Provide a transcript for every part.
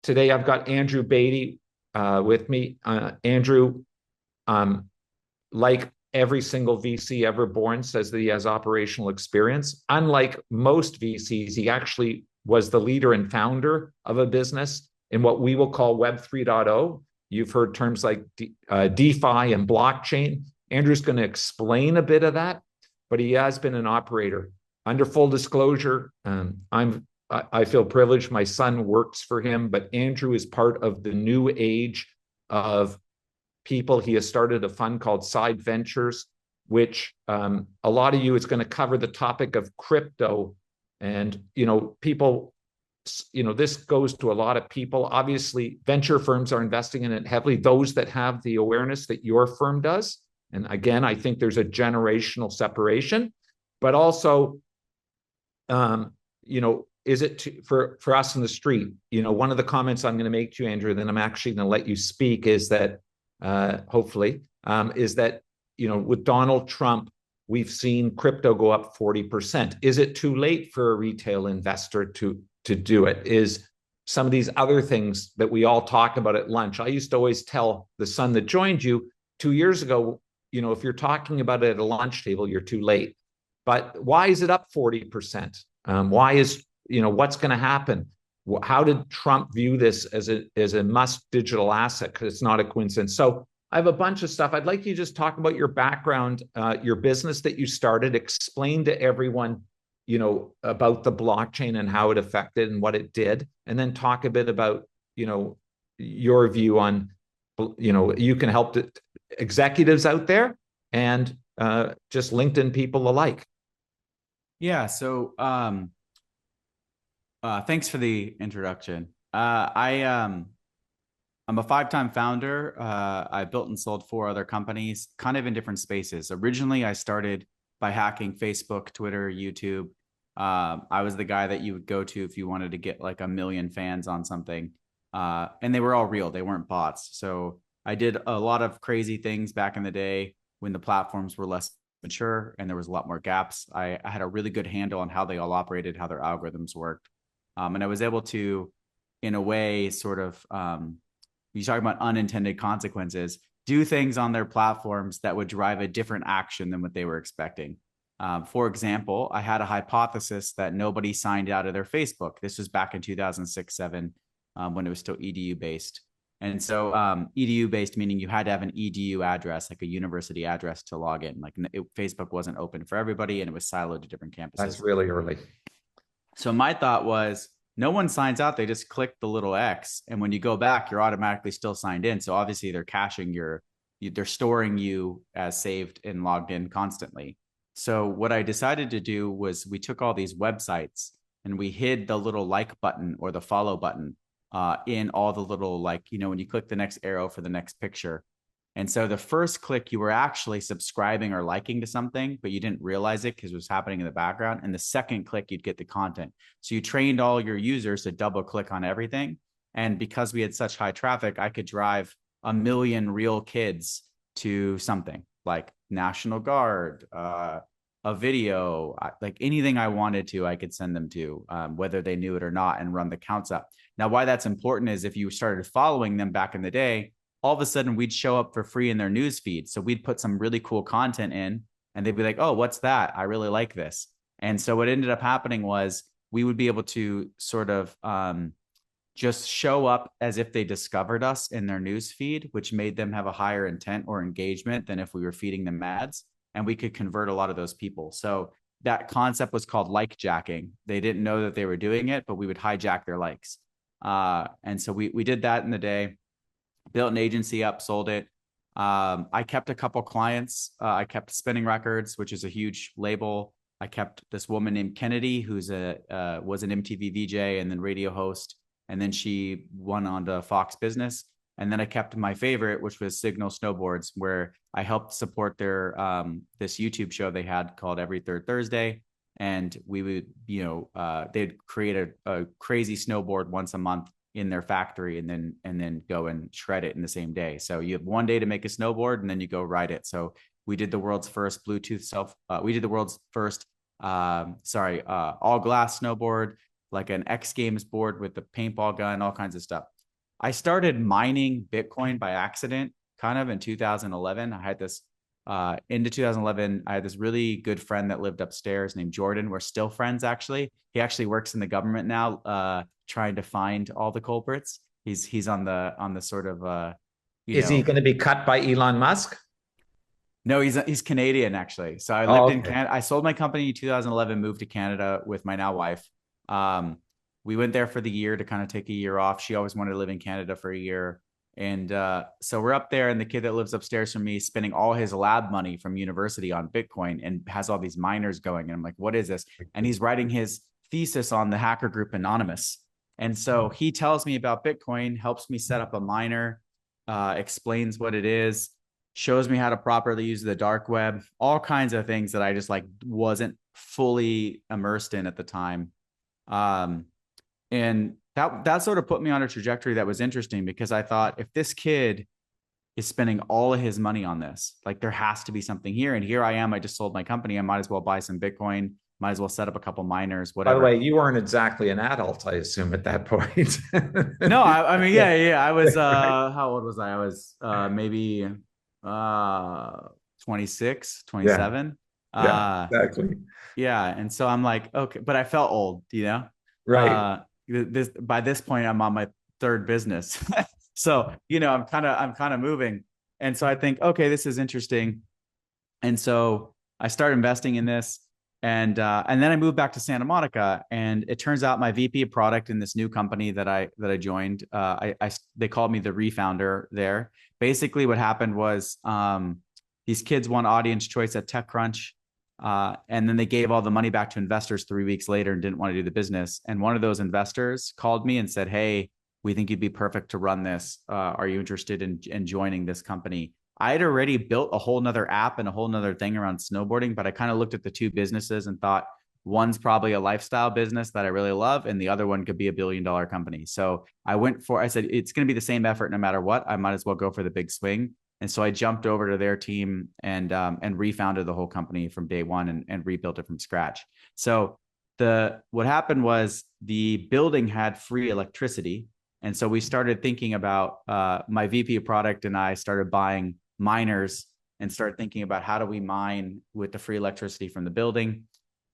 Today I've got Andrew Beatty with me. Andrew, um, like every single VC ever born, says that he has operational experience. Unlike most VCs, he actually was the leader and founder of a business in what we will call Web 3.0. You've heard terms like DeFi and blockchain. Andrew's going to explain a bit of that, but he has been an operator. Under full disclosure, I feel privileged. My son works for him, but Andrew is part of the new age of people. He has started a fund called Side Ventures, which a lot of you, it's going to cover the topic of crypto. And, people, this goes to a lot of people. Obviously, venture firms are investing in it heavily, those that have the awareness that your firm does. And again, I think there's a generational separation, but also, is it for us in the street? One of the comments I'm going to make to you, Andrew, then I'm actually going to let you speak, is that hopefully, is that, with Donald Trump, we've seen crypto go up 40%. Is it too late for a retail investor to do it? Is some of these other things that we all talk about at lunch? I used to always tell the son that joined you 2 years ago, if you're talking about it at a lunch table, you're too late. But why is it up 40%? Why is, what's going to happen? How did Trump view this as a must digital asset? Because it's not a coincidence. So I have a bunch of stuff. I'd like you to just talk about your background, your business that you started, explain to everyone, about the blockchain and how it affected and what it did, and then talk a bit about, your view on, you can help the executives out there and just LinkedIn people alike. Yeah. So, thanks for the introduction. I'm a 5-time founder. I built and sold 4 other companies, kind of in different spaces. Originally, I started by hacking Facebook, Twitter, YouTube. I was the guy that you would go to if you wanted to get like 1 million fans on something. And they were all real. They weren't bots. So I did a lot of crazy things back in the day when the platforms were less mature and there was a lot more gaps. I had a really good handle on how they all operated, how their algorithms worked. And I was able to, in a way, sort of, you talk about unintended consequences, do things on their platforms that would drive a different action than what they were expecting. For example, I had a hypothesis that nobody signed out of their Facebook. This was back in 2006-07, when it was still EDU based. And so EDU based, meaning you had to have an EDU address, like a university address to log in. Like Facebook wasn't open for everybody and it was siloed to different campuses. That's really early. So my thought was, no one signs out. They just click the little X. And when you go back, you're automatically still signed in. So obviously they're caching they're storing you as saved and logged in constantly. So what I decided to do was we took all these websites and we hid the little like button or the follow button in all the little, like, when you click the next arrow for the next picture. And so the first click, you were actually subscribing or liking to something, but you didn't realize it because it was happening in the background. And the second click, you'd get the content. So you trained all your users to double click on everything. And because we had such high traffic, I could drive 1 million real kids to something like National Guard, a video, like anything I wanted to, I could send them to, whether they knew it or not, and run the counts up. Now, why that's important is if you started following them back in the day, all of a sudden we'd show up for free in their news feed. So we'd put some really cool content in and they'd be like, oh, what's that? I really like this. And so what ended up happening was we would be able to sort of just show up as if they discovered us in their news feed, which made them have a higher intent or engagement than if we were feeding them ads. And we could convert a lot of those people. So that concept was called like jacking. They didn't know that they were doing it, but we would hijack their likes. And so we did that in the day. Built an agency up, sold it. I kept a couple clients. I kept Spinning Records, which is a huge label. I kept this woman named Kennedy, who's was an MTV VJ and then radio host. And then she went on to Fox Business. And then I kept my favorite, which was Signal Snowboards, where I helped support their this YouTube show they had called Every Third Thursday. And we would, they'd create a crazy snowboard once a month in their factory and then go and shred it in the same day. So you have 1 day to make a snowboard and then you go ride it. So we did the world's first Bluetooth all glass snowboard, like an X Games board with the paintball gun, all kinds of stuff. I started mining Bitcoin by accident, kind of in 2011. I had this into 2011. I had this really good friend that lived upstairs named Jordan. We're still friends, actually. He actually works in the government now, trying to find all the culprits. He's on the sort of Is he going to be cut by Elon Musk? No, he's Canadian, actually. So I lived in Canada. I sold my company in 2011, moved to Canada with my now wife. We went there for the year to kind of take a year off. She always wanted to live in Canada for a year. And so we're up there, and the kid that lives upstairs from me is spending all his lab money from university on Bitcoin and has all these miners going. And I'm like, what is this? And he's writing his thesis on the hacker group Anonymous. And so he tells me about Bitcoin, helps me set up a miner, explains what it is, shows me how to properly use the dark web, all kinds of things that I just like wasn't fully immersed in at the time. And that sort of put me on a trajectory that was interesting, because I thought, if this kid is spending all of his money on this, like there has to be something here. And here I am, I just sold my company. I might as well buy some Bitcoin, might as well set up a couple miners, whatever. By the way, you weren't exactly an adult, I assume, at that point. No, I mean, yeah. I was, how old was I? I was maybe 26, 27. Yeah, exactly. Yeah. And so I'm like, okay, but I felt old, Right. By this point, I'm on my third business. So, I'm kind of moving. And so I think, okay, this is interesting. And so I started investing in this. And then I moved back to Santa Monica, and it turns out my VP of product in this new company that I joined, they called me the refounder there. Basically, what happened was these kids won audience choice at TechCrunch, and then they gave all the money back to investors 3 weeks later and didn't want to do the business. And one of those investors called me and said, "Hey, we think you'd be perfect to run this. Are you interested in joining this company?" I had already built a whole nother app and a whole nother thing around snowboarding, but I kind of looked at the two businesses and thought, one's probably a lifestyle business that I really love, and the other one could be a $1 billion company. So I said, it's going to be the same effort no matter what. I might as well go for the big swing. And so I jumped over to their team and refounded the whole company from day one and rebuilt it from scratch. So what happened was the building had free electricity. And so we started thinking about, my VP of product and I started buying miners and start thinking about, how do we mine with the free electricity from the building.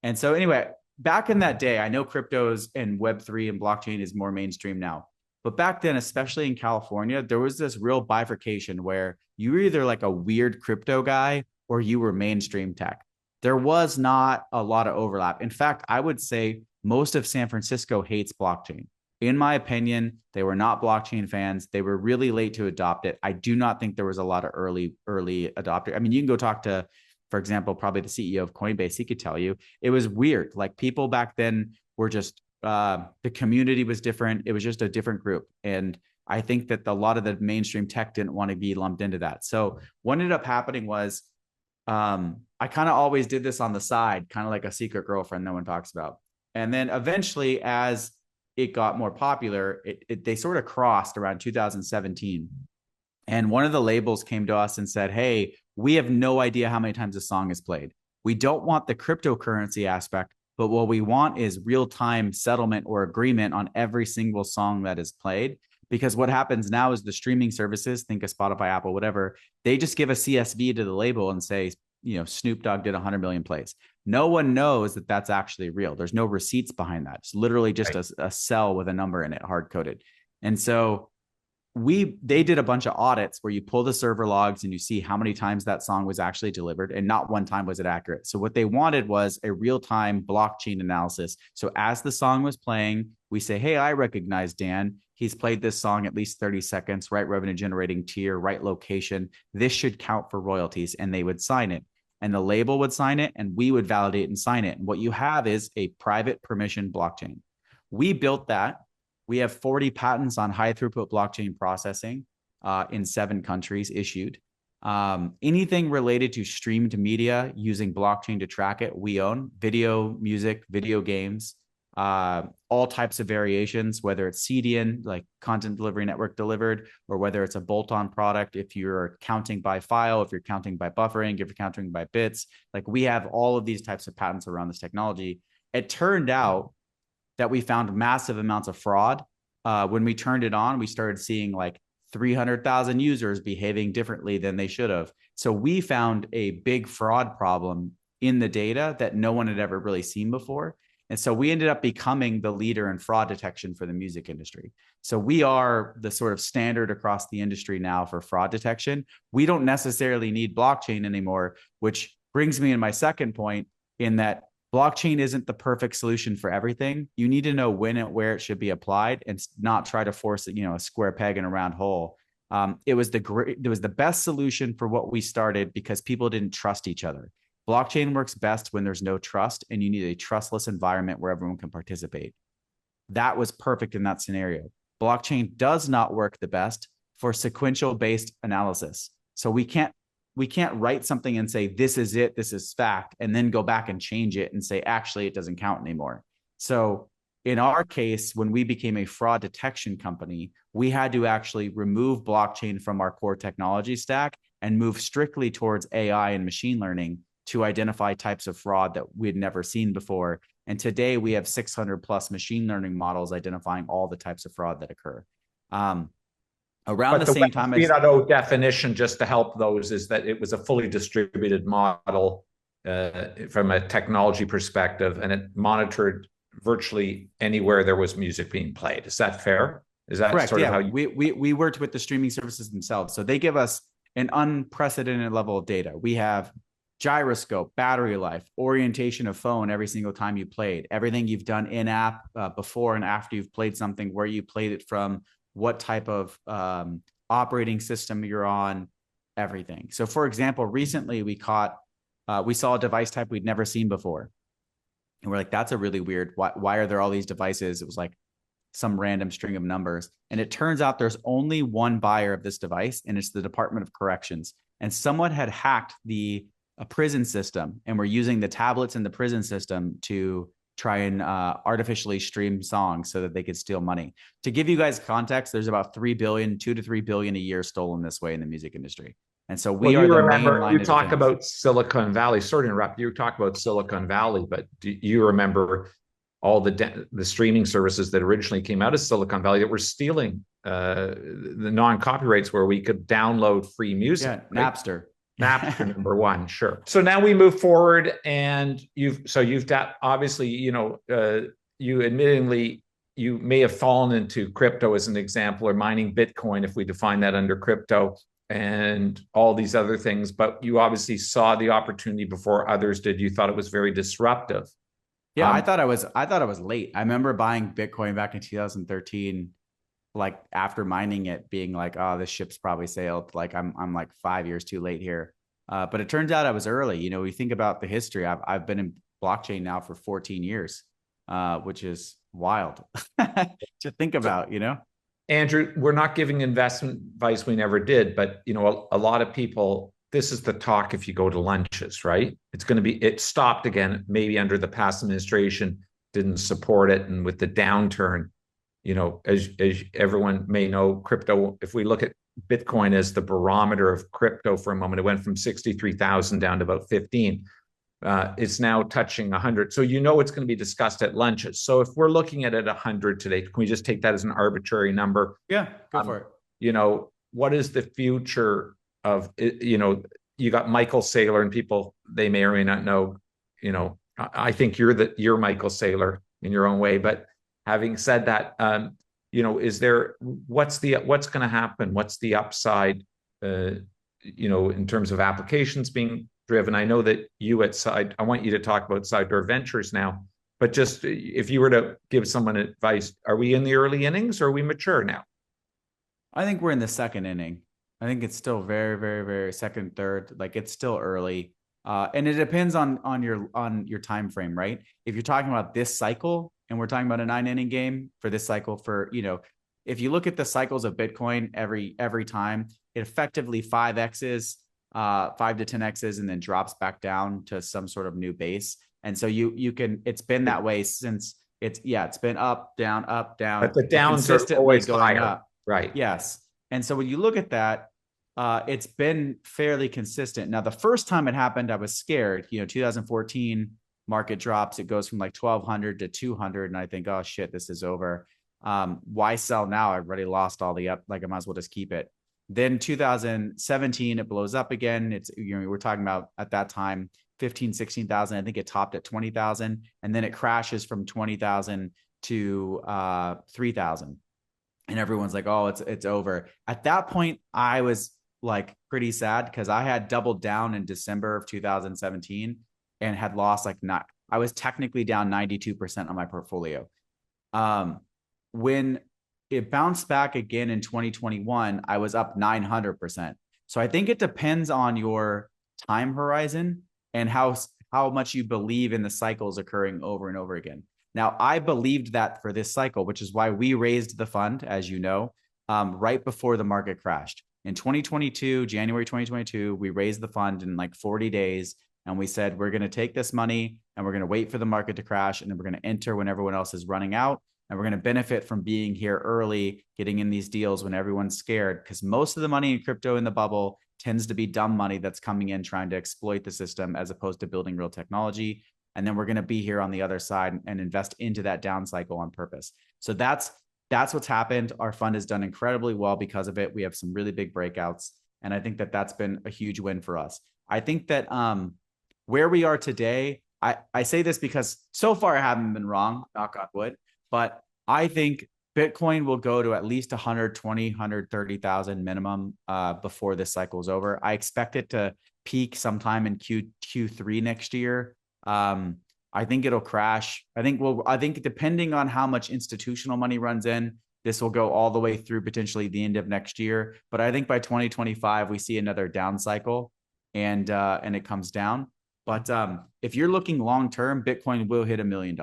And so anyway, back in that day, I know cryptos and Web3 and blockchain is more mainstream now, but back then, especially in California, there was this real bifurcation where you were either like a weird crypto guy or you were mainstream tech. There was not a lot of overlap. In fact, I would say most of San Francisco hates blockchain. In my opinion, they were not blockchain fans. They were really late to adopt it. I do not think there was a lot of early adopter. I mean, you can go talk to, for example, probably the CEO of Coinbase. He could tell you it was weird. Like, people back then were just, the community was different. It was just a different group. And I think that a lot of the mainstream tech didn't want to be lumped into that. So what ended up happening was, I kind of always did this on the side, kind of like a secret girlfriend no one talks about. And then eventually, as it got more popular, they sort of crossed around 2017. And one of the labels came to us and said, "Hey, we have no idea how many times a song is played. We don't want the cryptocurrency aspect, but what we want is real-time settlement or agreement on every single song that is played." Because what happens now is the streaming services, think of Spotify, Apple, whatever, they just give a CSV to the label and say, Snoop Dogg did 100 million plays. No one knows that that's actually real. There's no receipts behind that. It's literally just a cell with a number in it, hard coded. And so they did a bunch of audits where you pull the server logs and you see how many times that song was actually delivered, and not one time was it accurate. So what they wanted was a real-time blockchain analysis. So as the song was playing, we say, "Hey, I recognize Dan. He's played this song at least 30 seconds, right revenue generating tier, right location. This should count for royalties." And they would sign it. And the label would sign it, and we would validate and sign it. And what you have is a private permission blockchain. We built that. We have 40 patents on high throughput blockchain processing in 7 countries issued. Anything related to streamed media using blockchain to track it, we own. Video, music, video games, all types of variations, whether it's CDN, like content delivery network delivered, or whether it's a bolt-on product. If you're counting by file, if you're counting by buffering, if you're counting by bits, like we have all of these types of patents around this technology. It turned out that we found massive amounts of fraud. When we turned it on, we started seeing like 300,000 users behaving differently than they should have. So we found a big fraud problem in the data that no one had ever really seen before. And so we ended up becoming the leader in fraud detection for the music industry. So we are the sort of standard across the industry now for fraud detection. We don't necessarily need blockchain anymore, which brings me in my second point, in that blockchain isn't the perfect solution for everything. You need to know when and where it should be applied, and not try to force it, a square peg in a round hole. It was the best solution for what we started because people didn't trust each other. Blockchain works best when there's no trust and you need a trustless environment where everyone can participate. That was perfect in that scenario. Blockchain does not work the best for sequential based analysis. So we can't write something and say, this is it, this is fact, and then go back and change it and say, actually, it doesn't count anymore. So in our case, when we became a fraud detection company, we had to actually remove blockchain from our core technology stack and move strictly towards AI and machine learning to identify types of fraud that we had never seen before. And today we have 600 plus machine learning models identifying all the types of fraud that occur. Around the same time as 3.0 definition, just to help those, is that it was a fully distributed model from a technology perspective, and it monitored virtually anywhere there was music being played. Is that fair? Is that correct? Sort of yeah, how you... we worked with the streaming services themselves, so they give us an unprecedented level of data. We have gyroscope, battery life, orientation of phone every single time you played, everything you've done in app before and after you've played something, where you played it from, what type of operating system you're on, everything. So for example, recently we saw a device type we'd never seen before. And we're like, that's a really weird, why are there all these devices? It was like some random string of numbers. And it turns out there's only one buyer of this device, and it's the Department of Corrections. And someone had hacked a prison system, and we're using the tablets in the prison system to try and artificially stream songs so that they could steal money. To give you guys context, there's about 2 to 3 billion a year stolen this way in the music industry. And so we are the main line. You talk about Silicon Valley. Sorry to interrupt. You talk about Silicon Valley, but do you remember all the streaming services that originally came out of Silicon Valley that were stealing the non-copyrights, where we could download free music? Yeah, right? Napster number one, sure. So now we move forward, and you've got, obviously, you admittingly, you may have fallen into crypto as an example, or mining Bitcoin, if we define that under crypto, and all these other things, but you obviously saw the opportunity before others did. You thought it was very disruptive. Yeah, I thought I was late. I remember buying Bitcoin back in 2013, like after mining it, being like, oh, this ship's probably sailed. Like I'm like 5 years too late here. But it turns out I was early. We think about the history. I've been in blockchain now for 14 years, which is wild to think about, Andrew, we're not giving investment advice. We never did, but a lot of people, this is the talk if you go to lunches, right? It stopped again, maybe under the past administration, didn't support it. And with the downturn, as everyone may know, crypto, if we look at Bitcoin as the barometer of crypto for a moment, it went from 63,000 down to about 15. It's now touching 100. So it's going to be discussed at lunches. So if we're looking at it 100 today, can we just take that as an arbitrary number? Yeah, go for it. What is the future of, you got Michael Saylor, and people, they may or may not know, I think you're Michael Saylor in your own way. But having said that, what's going to happen? What's the upside, in terms of applications being driven? I know that I want you to talk about Sidedoor Ventures now, but just if you were to give someone advice, are we in the early innings, or are we mature now? I think we're in the second inning. I think it's still very, very, very second, third. Like, it's still early. And it depends on your time frame, right? If you're talking about this cycle, and we're talking about a 9-inning game for this cycle, if you look at the cycles of Bitcoin every time, it effectively 5x's, 5 to 10x's, and then drops back down to some sort of new base. And so it's been that way since it's been up, down, but the downs are always going higher. Up. Right. Yes. And so when you look at that, it's been fairly consistent. Now, the first time it happened, I was scared. 2014, market drops, it goes from like 1200 to 200. And I think, oh shit, this is over. Why sell now? I've already lost all the up, like I might as well just keep it. Then 2017, it blows up again. It's, we're talking about at that time, 15, 16,000. I think it topped at 20,000. And then it crashes from 20,000 to 3,000. And everyone's like, oh, it's over. At that point, I was like pretty sad because I had doubled down in December of 2017 and had lost like not, I was technically down 92% on my portfolio. When it bounced back again in 2021, I was up 900%. So I think it depends on your time horizon and how much you believe in the cycles occurring over and over again. Now, I believed that for this cycle, which is why we raised the fund, as you know, right before the market crashed. In 2022, January 2022, we raised the fund in like 40 days. And we said, we're going to take this money and we're going to wait for the market to crash. And then we're going to enter when everyone else is running out. And we're going to benefit from being here early, getting in these deals when everyone's scared. Because most of the money in crypto in the bubble tends to be dumb money that's coming in trying to exploit the system as opposed to building real technology. And then we're going to be here on the other side and invest into that down cycle on purpose. So that's what's happened. Our fund has done incredibly well because of it. We have some really big breakouts. And I think that that's been a huge win for us. I think that where we are today, I say this because so far I haven't been wrong, knock on wood, but I think Bitcoin will go to at least 120, 130,000 minimum before this cycle is over. I expect it to peak sometime in Q3 next year. I think it'll crash. I think depending on how much institutional money runs in, this will go all the way through potentially the end of next year. But I think by 2025, we see another down cycle and it comes down. But if you're looking long term, Bitcoin will hit $1 million.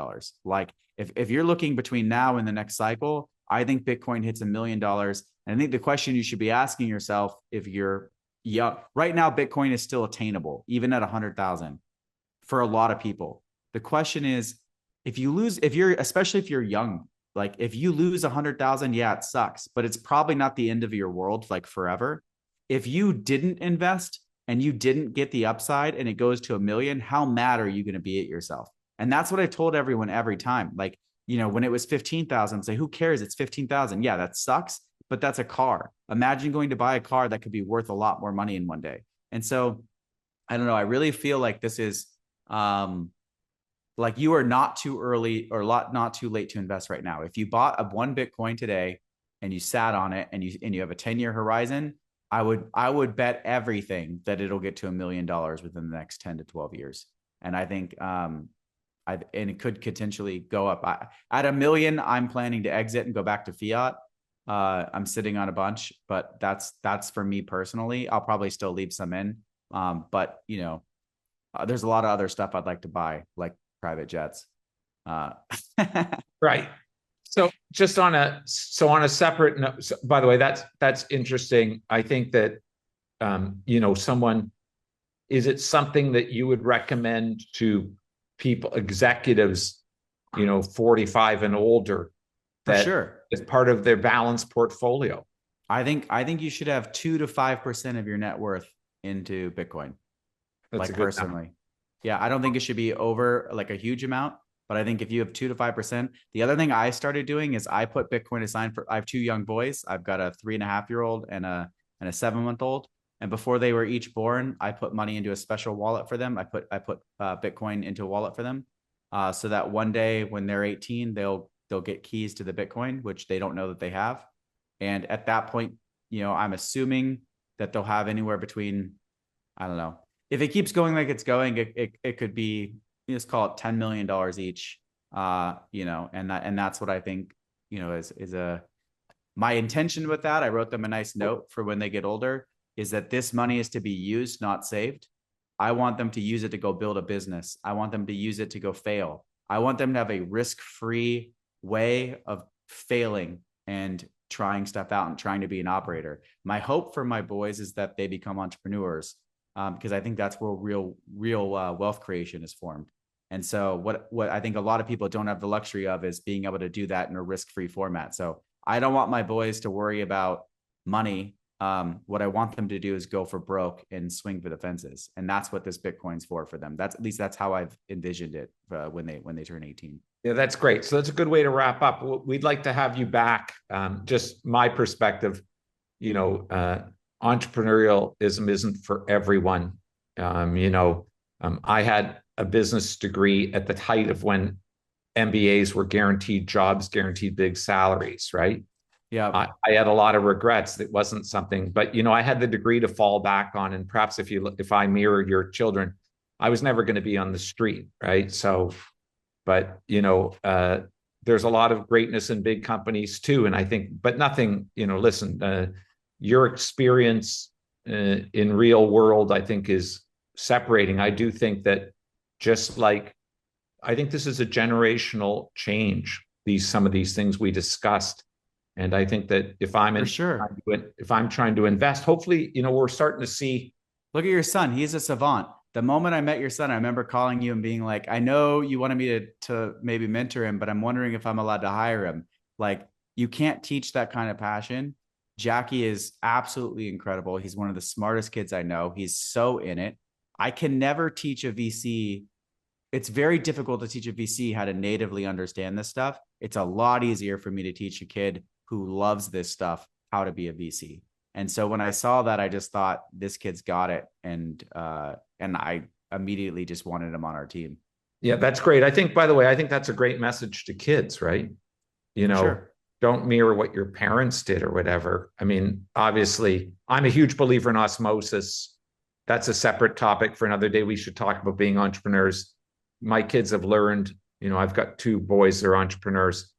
Like if you're looking between now and the next cycle, I think Bitcoin hits $1 million. And I think the question you should be asking yourself, if you're young, right now, Bitcoin is still attainable, even at 100,000 for a lot of people. The question is, especially if you're young, like if you lose 100,000, yeah, it sucks, but it's probably not the end of your world, like forever. If you didn't invest and you didn't get the upside and it goes to $1 million, how mad are you going to be at yourself? And that's what I told everyone every time. Like, when it was 15,000, say, who cares? It's 15,000. Yeah, that sucks, but that's a car. Imagine going to buy a car that could be worth a lot more money in one day. And so I don't know. I really feel like this is, like you are not too early or not too late to invest right now. If you bought one Bitcoin today and you sat on it and you have a 10-year horizon, I would bet everything that it'll get to $1 million within the next 10 to 12 years. And I think, and it could potentially go up. At $1 million, I'm planning to exit and go back to fiat. I'm sitting on a bunch, but that's for me personally. I'll probably still leave some in. But there's a lot of other stuff I'd like to buy, like private jets. Right. So just on a separate note, by the way, that's interesting. I think that, is it something that you would recommend to people, executives, 45 and older, that for sure, as part of their balanced portfolio? I think you should have 2 to 5% of your net worth into Bitcoin. That's like personally. Yeah, I don't think it should be over like a huge amount, but I think if you have 2 to 5%, the other thing I started doing is I put Bitcoin aside I have 2 young boys. I've got a 3.5-year-old and a 7-month-old. And before they were each born, I put money into a special wallet for them. I put Bitcoin into a wallet for them, so that one day when they're 18, they'll get keys to the Bitcoin, which they don't know that they have. And at that point, I'm assuming that they'll have anywhere between, I don't know, if it keeps going like it's going, it could be, let's call it $10 million each, and that's what I think, is my intention with that. I wrote them a nice note for when they get older, is that this money is to be used, not saved. I want them to use it to go build a business. I want them to use it to go fail. I want them to have a risk-free way of failing and trying stuff out and trying to be an operator. My hope for my boys is that they become entrepreneurs, because I think that's where real wealth creation is formed. And so what I think a lot of people don't have the luxury of is being able to do that in a risk-free format. So I don't want my boys to worry about money What I want them to do is go for broke and swing for the fences. And that's what this Bitcoin's for them. That's, at least that's how I've envisioned it when they turn 18. Yeah, that's great. So that's a good way to wrap up. We'd like to have you back. Just my perspective, entrepreneurialism isn't for everyone. I had a business degree at the height of when MBAs were guaranteed jobs, guaranteed big salaries, right? Yeah. I had a lot of regrets. It wasn't something, but I had the degree to fall back on. And perhaps if I mirror your children, I was never going to be on the street, right? So, but there's a lot of greatness in big companies too. And I think, but nothing, listen, your experience in real world, I think, is separating. I do think that just like, I think this is a generational change, some of these things we discussed. And I think that if I'm trying to invest, hopefully, we're starting to see. Look at your son. He's a savant. The moment I met your son, I remember calling you and being like, I know you wanted me to maybe mentor him, but I'm wondering if I'm allowed to hire him. Like, you can't teach that kind of passion. Jackie is absolutely incredible. He's one of the smartest kids I know. He's so in it. I can never teach a VC. It's very difficult to teach a VC how to natively understand this stuff. It's a lot easier for me to teach a kid who loves this stuff how to be a VC. And so when I saw that, I just thought, this kid's got it. And I immediately just wanted him on our team. Yeah, that's great. I think, by the way, that's a great message to kids, right? Sure. Don't mirror what your parents did or whatever. I mean, obviously, I'm a huge believer in osmosis. That's a separate topic for another day. We should talk about being entrepreneurs. My kids have learned, I've got 2 boys that are entrepreneurs.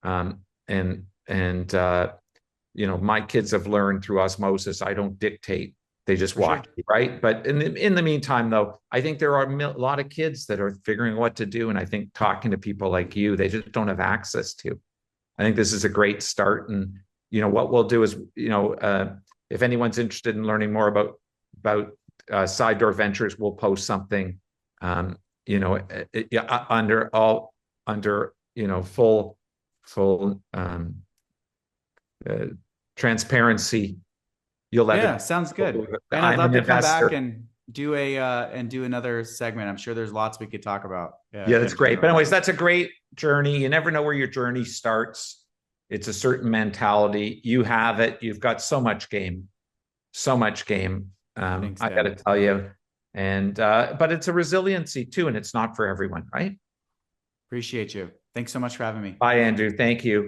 My kids have learned through osmosis. I don't dictate. They just watch, sure. Right? But in the meantime, though, I think there are a lot of kids that are figuring what to do. And I think talking to people like you, they just don't have access to. I think this is a great start. And, what we'll do is, if anyone's interested in learning more about Side Door Ventures, we'll post something, under full transparency. You'll let it. Sounds good. And I'd love to come back and do another segment. I'm sure there's lots we could talk about. Yeah, that's great. But anyways, that's a great journey. You never know where your journey starts. It's a certain mentality. You have it. You've got so much game. Thanks, I got to tell you. And but it's a resiliency too, and it's not for everyone, right? Appreciate you. Thanks so much for having me. Bye, Andrew. Thank you.